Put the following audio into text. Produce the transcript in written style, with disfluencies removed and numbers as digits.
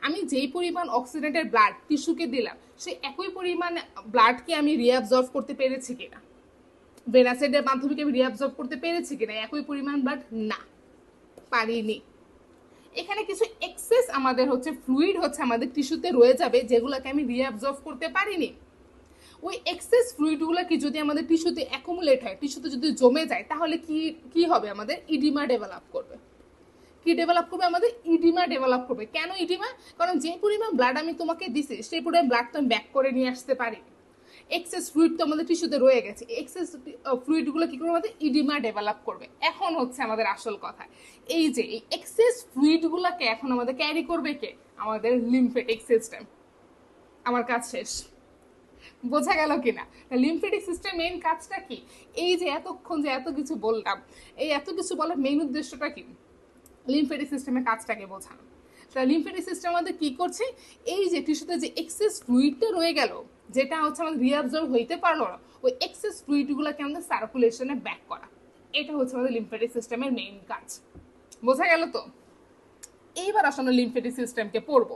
আমি যেই পরিমাণ অক্সিজেনেটেড ব্লাড টিস্যুকে দিলাম সে একই পরিমাণ ব্লাডকে আমি রিঅ্যাবজর্ব করতে পেরেছি কিনা, ভেনাসেডের মাধ্যমে কি আমি রিঅ্যাবজর্ব করতে পেরেছি কিনা একই পরিমাণ ব্লাড? না, পারিনি। এখানে কিছু এক্সেস আমাদের হচ্ছে ফ্লুইড হচ্ছে আমাদের টিস্যুতে রয়ে যাবে যেগুলোকে আমি রিঅ্যাবজর্ব করতে পারিনি। ওই এক্সেস ফ্লুইডগুলো কি যদি আমাদের টিস্যুতে অ্যাকুমুলেট হয়, টিস্যুতে যদি জমে যায়, তাহলে কি কি হবে? আমাদের ইডিমা ডেভেলপ করবে। কি ডেভেলপ করবে? আমাদের ইডিমা ডেভেলপ করবে। কেন ইডিমা? কারণ যে পরিমাণ ব্লাড আমি তোমাকে দিছি সেই পরিমাণ ব্লাড তো আমি ব্যাক করে নিয়ে আসতে পারি। এক্সেস ফ্লুইড তো আমাদের টিস্যুতে রয়ে গেছে, এক্সেস ফ্লুইডগুলো কি করবে? আমাদের ইডিমা ডেভেলপ করবে। এখন হচ্ছে আমাদের আসল কথা, এই যে এই এক্সেস ফ্লুইডগুলোকে এখন আমাদের ক্যারি করবে কে? আমাদের লিম্ফেটিক সিস্টেম। আমার কাজ শেষ। বোঝা গেল কিনা? লিম্ফেটিক সিস্টেম মেইন কাজটা কি? এই যে এতক্ষণ যে এত কিছু বললাম, এই এত কিছু বলার মেইন উদ্দেশ্যটা কি? লিম্ফেটিক সিস্টেমের কাজটাকে বোঝানো। লিম্ফেটিক সিস্টেম আমাদের কি করছে? এই যে টিস্যুতে যে এক্সেস ফ্লুইডটা রয়ে গেল, যেটা হচ্ছে আমাদের রিঅ্যাবজর্ব হইতে পারলো না, ওই এক্সেস ফ্লুইডগুলোকে আমাদের সার্কুলেশনে ব্যাক করা। এটা হচ্ছে আমাদের লিম্ফেটিক সিস্টেমের মেইন কাজ। বোঝা গেল তো? এইবার আসলে লিম্ফেটিক সিস্টেমকে পড়বো।